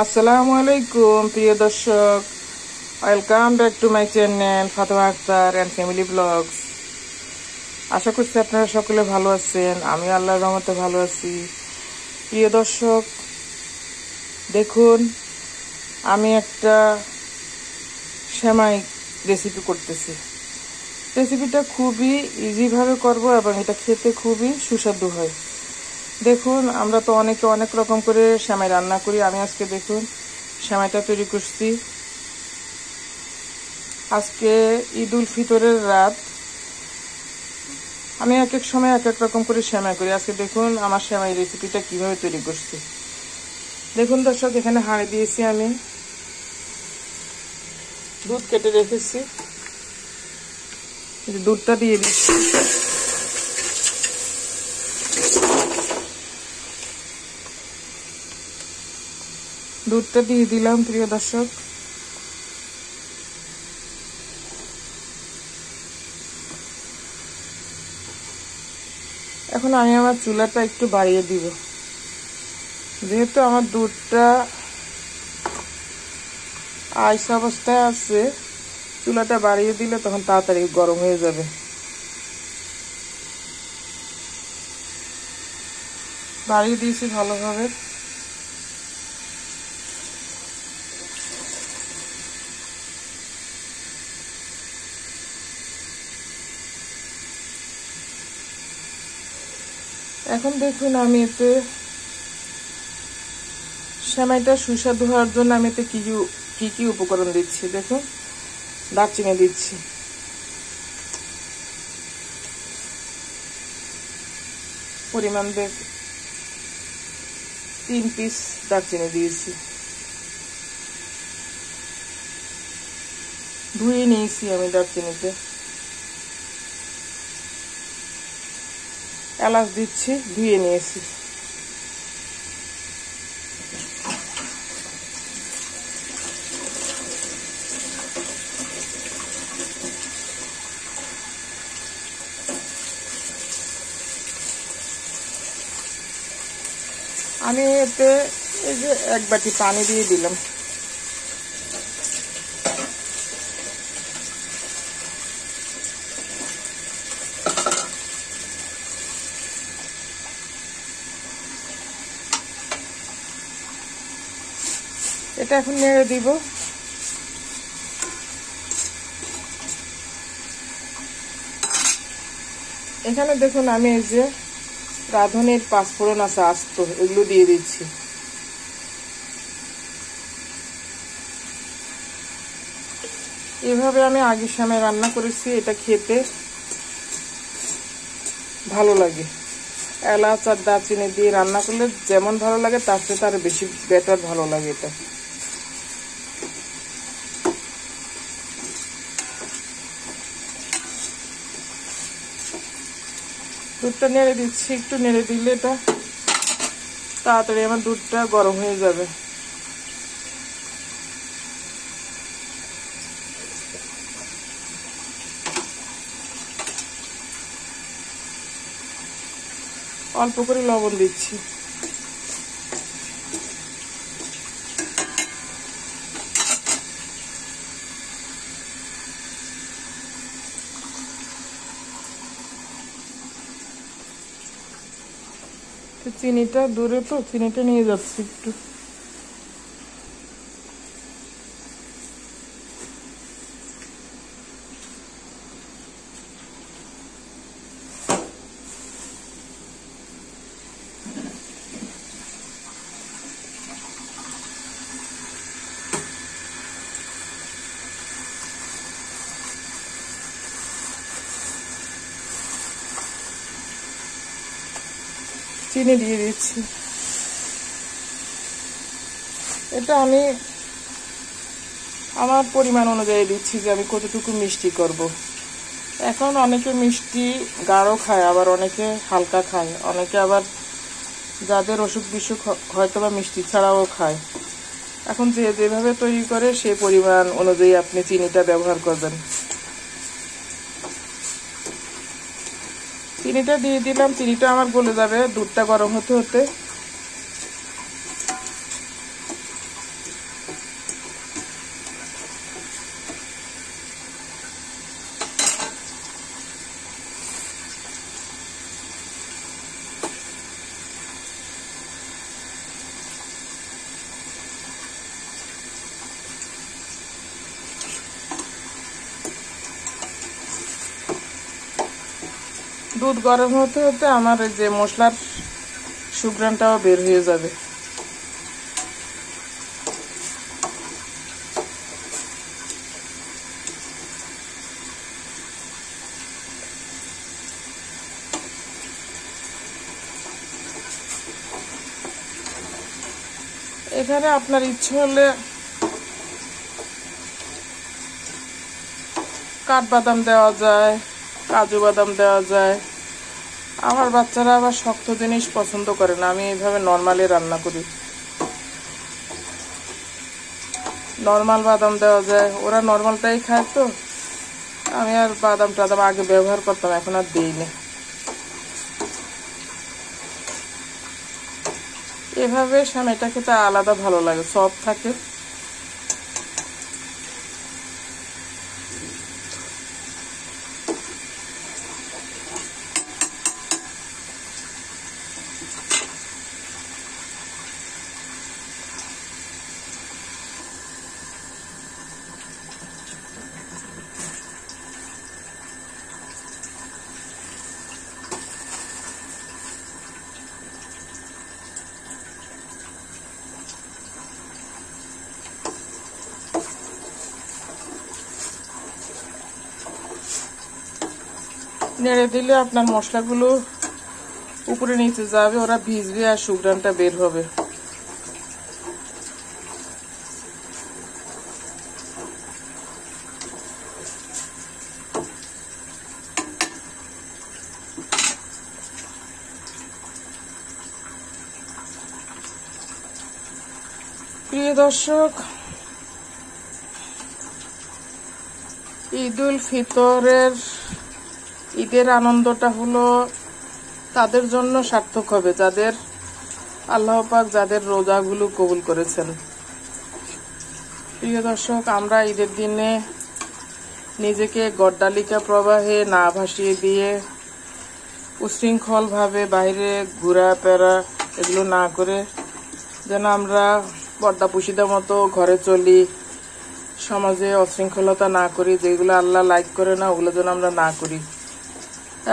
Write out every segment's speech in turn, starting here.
আসসালামু আলাইকুম প্রিয় দর্শক, welcome back to my channel Fatema Akter and family vlogs. আশা করছি আপনারা সকলে ভালো আছেন, আমি আল্লাহর রহমতে ভালো আছি। প্রিয় দর্শক, দেখুন আমি একটা সেমাই রেসিপি করতেছি। রেসিপিটা খুবই ইজিভাবে করব এবং এটা খেতে খুবই সুস্বাদু হয়। দেখুন, আমরা তো অনেকে অনেক রকম করে সেমাই রান্না করি। আমি আজকে দেখুন সেমাইটা তৈরি করছি। আজকে ঈদ উল ফিতরের রাত। আমি এক এক সময় এক এক রকম করে সেমাই করি। আজকে দেখুন আমার সেমাই রেসিপিটা কিভাবে তৈরি করছি। দেখুন দর্শক, এখানে হাঁড়ি দিয়েছি, আমি দুধ কেটে রেখেছি, দুধটা দিয়ে দিচ্ছি। দুধটা দিয়ে দিলাম প্রিয় দর্শক। এখন আমি আমার চুলাটা একটু বাড়িয়ে দিব, যেহেতু আমার দুধটা আইস অবস্থায় আছে। চুলাটা বাড়িয়ে দিলে তখন তাড়াতাড়ি গরম হয়ে যাবে। বাড়িয়ে দিয়েছি ভালোভাবে। এখন দেখুন আমি এতে সেমাইটা সুস্বাদু হওয়ার জন্য আমি এতে কি কি উপকরণ দিচ্ছি। দেখুন, দারচিনি দিচ্ছি, পরিমাণ 3 পিস দারচিনি দিয়েছি, ধুয়ে নিয়েছি আমি দারচিনিতে। এলাচ দিচ্ছি, ধুয়ে নিয়েছি। আমি এতে এই যে 1 বাটি পানি দিয়ে দিলাম। এটা এখন নেড়ে দিব। এখানে দেখুন আমি এই যে রাঁধুনির পাঁচফোড়ন আছে আস্ত, এগুলো দিয়ে দিচ্ছি। এভাবে আমি আগের সময় রান্না করেছি, এটা খেতে ভালো লাগে। এলাচ আর দারচিনি দিয়ে রান্না করলে যেমন ভালো লাগে তার চেয়ে আরো বেশি বেটার ভালো লাগে এটা। দুধটা নেড়ে দিচ্ছি, একটু নেড়ে দিলে এটা তাড়াতাড়ি আমার দুধটা গরম হয়ে যাবে। অল্প করে লবণ দিচ্ছি। চিনিটা দূরে, তো চিনিটা নিয়ে যাচ্ছি একটু। চিনি দিয়ে দিচ্ছি। এটা আমি আমার পরিমাণ অনুযায়ী দিচ্ছি যে আমি কতটুকু মিষ্টি করব। এখন অনেকে মিষ্টি গাঢ় খায়, আবার অনেকে হালকা খায়, অনেকে আবার যাদের অসুখ বিসুখ হয়তো বা মিষ্টি ছাড়াও খায়। এখন যে যেভাবে তৈরি করে সেই পরিমাণ অনুযায়ী আপনি চিনিটা ব্যবহার করবেন। চিনিটা দিয়ে দিলাম, চিনিটা আমার গলে যাবে দুধটা গরম হতে হতে। দুধ গরম হতে হতে আমার এই যে মশলার সুঘ্রাণটাও বের হয়ে যাবে। এখানে আপনার ইচ্ছে হলে কাঠবাদাম দেওয়া যায়, কাজু বাদাম দেওয়া যায়। আমার বাচ্চারা আবার শক্ত জিনিস পছন্দ করে না, আমি এইভাবে নর্মালি রান্না করি। নর্মাল বাদাম দেওয়া যায়, ওরা নর্মালটাই খায় তো। আমি আর বাদাম টাদাম আগে ব্যবহার করতাম, এখন আর দিই না। এভাবে সেমাইটা খেতে আলাদা ভালো লাগে, সফট থাকে। নেড়ে দিলে আপনার মশলাগুলো উপরে নিচে যাবে, ওরা ভিজবে আর সুঘ্রাণটা বের হবে। প্রিয় দর্শক, ঈদুল ফিতরের ঈদের আনন্দটা হলো তাদের জন্য সার্থক হবে যাদের আল্লাহ পাক যাদের রোজাগুলো কবুল করেছেন। প্রিয় দর্শক, আমরা ঈদের দিনে নিজেকে গড্ডালিকা প্রবাহে না ভাসিয়ে দিয়ে উশৃঙ্খলভাবে বাইরে ঘোরাফেরা এগুলো না করে যেন আমরা পর্দা পুশিদের মতো ঘরে চলি, সমাজে অশৃঙ্খলতা না করি, যেগুলো আল্লাহ লাইক করে না ওগুলো যেন আমরা না করি,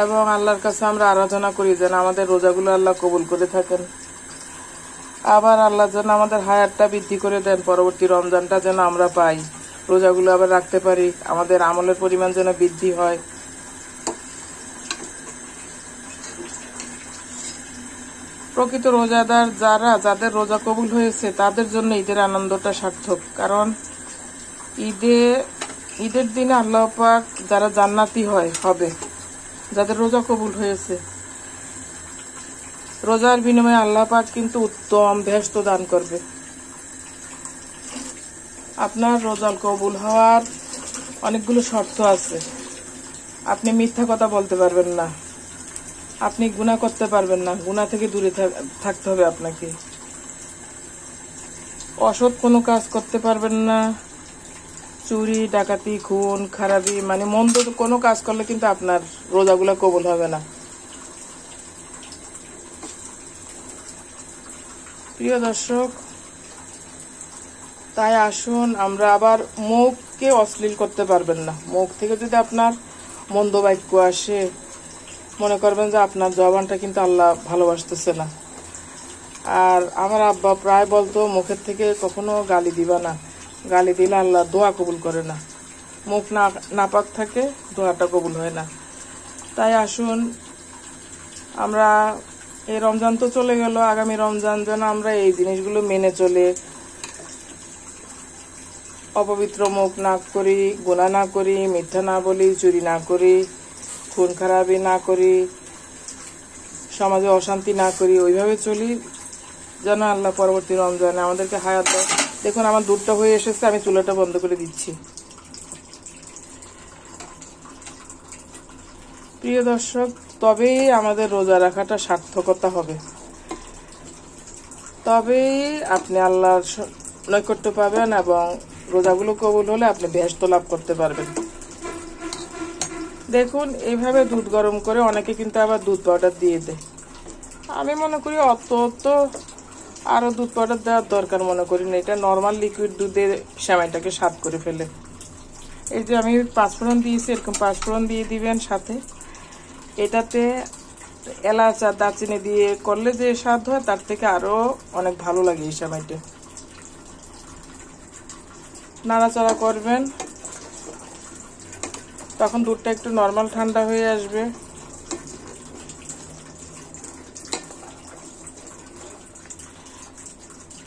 এবং আল্লাহর কাছে আমরা আরাধনা করি যেন আমাদের রোজাগুলো আল্লাহ কবুল করে থাকেন। আবার আল্লাহ যেন আমাদের হায়াতটা বৃদ্ধি করে দেন, পরবর্তী রমজানটা যেন আমরা পাই, রোজাগুলো আবার রাখতে পারি, আমাদের আমলের পরিমাণ যেন বৃদ্ধি হয়। প্রকৃত রোজাদার যাদের রোজা কবুল হয়েছে তাদের জন্য ঈদের আনন্দটা সার্থক। কারণ ঈদের দিনে আল্লাহ পাক যারা জান্নাতি হবে, যাদের রোজা কবুল হয়েছে, রোজার বিনিময়ে আল্লাহ পাক কিন্তু উত্তম বেহেশত দান করবে। আপনার রোজা কবুল হওয়ার অনেকগুলো শর্ত আছে। আপনি মিথ্যা কথা বলতে পারবেন না, আপনি গুনাহ করতে পারবেন না, গুনাহ থেকে দূরে থাকতে হবে আপনাকে। অসৎ কোনো কাজ করতে পারবেন না, চুরি ডাকাতি খুন খারাপি মানে মন্দ কোনো কাজ করলে কিন্তু আপনার রোজাগুলো কবুল হবে না। প্রিয় দর্শক, তাই আসুন আমরা আবার মুখকে অশ্লীল করতে পারবেন না। মুখ থেকে যদি আপনার মন্দ বাক্য আসে, মনে করবেন যে আপনার জবানটা কিন্তু আল্লাহ ভালোবাসতেছে না। আর আমার আব্বা প্রায় বলতো, মুখের থেকে কখনো গালি দিবা না, গালি দিলে আল্লাহ দোয়া কবুল করে না। মুখ নাপাক থাকে, দোয়াটা কবুল হয় না। তাই আসুন আমরা এই রমজান তো চলে গেল, আগামী রমজান যেন আমরা এই জিনিসগুলো মেনে চলে অপবিত্র মুখ না করি, গুনাহ না করি, মিথ্যা না বলি, চুরি না করি, খুন খারাপি না করি, সমাজে অশান্তি না করি, ওইভাবে চলি যেন আল্লাহ পরবর্তী রমজানে আমাদেরকে হায়াত দেয়। দেখুন আমার দুধটা হয়ে এসেছে, আমি চুলাটা বন্ধ করে দিচ্ছি। প্রিয় দর্শক, তবেই আমাদের রোজা রাখাটা সার্থকতা হবে, তবেই আপনি আল্লাহর নৈকট্য পাবেন এবং রোজাগুলো কবুল হলে আপনি বেহেশত লাভ করতে পারবেন। দেখুন এইভাবে দুধ গরম করে অনেকে কিন্তু আবার দুধ পাউডার দিয়ে দেয়। আমি মনে করি অত আরো দুধ পাউডার দেওয়ার দরকার মনে করি না। এটা নর্মাল লিকুইড দুধে সেমাইটাকে স্বাদ করে ফেলে। এই যে আমি পাঁচফোড়ন দিয়েছি, এরকম পাঁচফোড়ন দিয়ে দিবেন সাথে, এটাতে এলাচ আর দারচিনি দিয়ে করলে যে স্বাদ হয় তার থেকে আরো অনেক ভালো লাগে এই সেমাইটা। নাড়াচাড়া করবেন, তখন দুধটা একটু নরমাল ঠান্ডা হয়ে আসবে।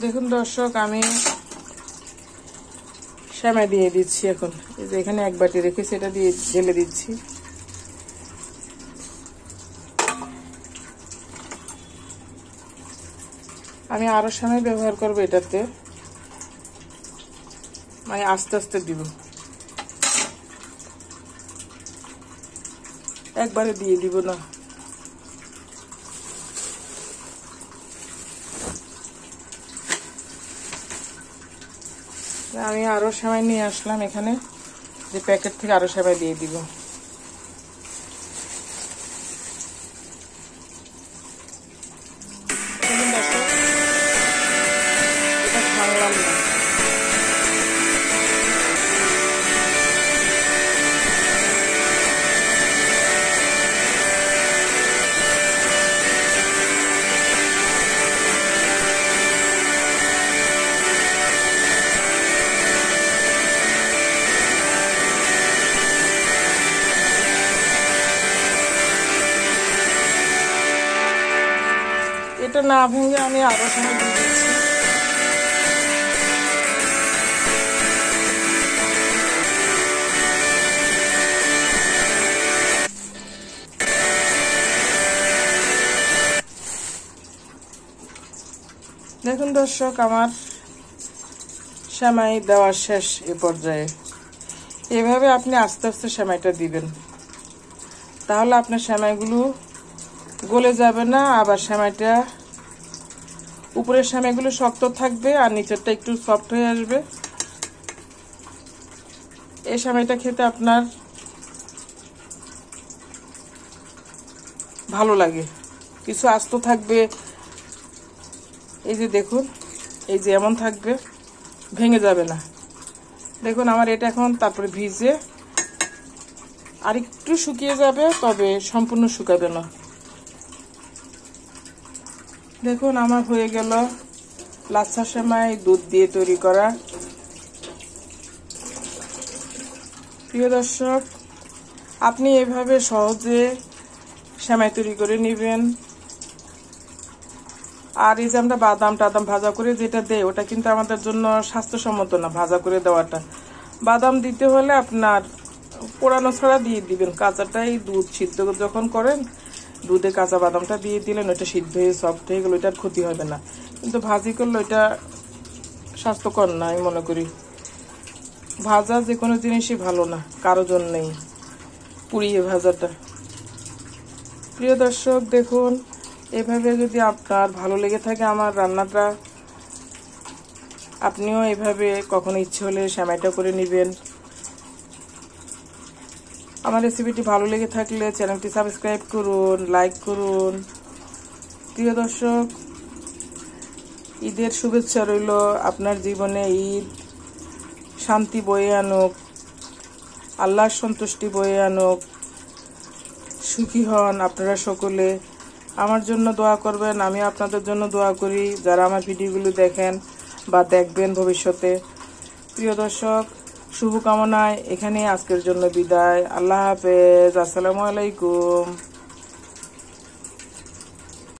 দেখুন দর্শক, আমি সেমাই দিয়ে দিচ্ছি এখন। এই যে এখানে এক বাটি রেখেছি, এটা দিয়ে ঢেলে দিচ্ছি। আমি আরো সেমাই ব্যবহার করবো এটাতে, মানে আস্তে আস্তে দিব, একবারে দিয়ে দিব না। আমি আরো সেমাই নিয়ে আসলাম এখানে, যে প্যাকেট থেকে আরো সেমাই দিয়ে দিব। এটা ভাঙলাম না। এটা না ভেঙে আমি আরো সময় দিয়ে দিচ্ছি। দেখুন দর্শক, আমার সেমাই দেওয়া শেষ এ পর্যায়ে। এভাবে আপনি আস্তে আস্তে সেমাইটা দিবেন, তাহলে আপনার সেমাইগুলো গলে যাবে না, আবার সেমাইটা উপরের সেমাইগুলো শক্ত থাকবে আর নিচেরটা একটু সফট হয়ে আসবে। এই সেমাইটা খেতে আপনার ভালো লাগে, কিছু আস্ত থাকবে। এই যে দেখুন, এই যে এমন থাকবে, ভেঙে যাবে না। দেখুন আমার এটা এখন তারপরে ভিজে আর একটু শুকিয়ে যাবে, তবে সম্পূর্ণ শুকাবে না। দেখুন আমার হয়ে গেল লাচ্ছা সেমাই, দুধ দিয়ে তৈরি করা। প্রিয় দর্শক, আপনি এভাবে সহজে সেমাই তৈরি করে নেবেন। আর এই যে আমরা বাদাম টাদাম ভাজা করে যেটা দেয়, ওটা কিন্তু আমাদের জন্য স্বাস্থ্যসম্মত না ভাজা করে দেওয়াটা। বাদাম দিতে হলে আপনার পোড়ানো ছাড়া দিয়ে দিবেন, কাঁচাটাই দুধ সিদ্ধ যখন করেন দুধে কাঁচা বাদামটা দিয়ে দিলেন, ওইটা সিদ্ধ হয়ে সফট হয়ে গেল, ওইটার ক্ষতি হবে না। কিন্তু ভাজি করলে ওইটা স্বাস্থ্যকর না, আমি মনে করি। ভাজা যে কোনো জিনিসই ভালো না কারো জন্যই, পুড়িয়ে ভাজাটা। প্রিয় দর্শক দেখুন, এভাবে যদি আপনার ভালো লেগে থাকে আমার রান্নাটা, আপনিও এভাবে কখনো ইচ্ছে হলে সেমাইটা করে নেবেন। আমার রেসিপিটি ভালো লেগে থাকলে চ্যানেলটি সাবস্ক্রাইব করুন, লাইক করুন। প্রিয় দর্শক, ঈদের শুভেচ্ছা রইল। আপনার জীবনে ঈদ শান্তি বয়ে আনুক, আল্লাহর সন্তুষ্টি বয়ে আনুক, সুখী হন আপনারা সকলে। আমার জন্য দোয়া করবেন, আমি আপনাদের জন্য দোয়া করি যারা আমার ভিডিওগুলো দেখেন বা দেখবেন ভবিষ্যতে। প্রিয় দর্শক, শুভকামনায় এখানে আজকের জন্য বিদায়। আল্লাহ হাফেজ, আসসালামু আলাইকুম।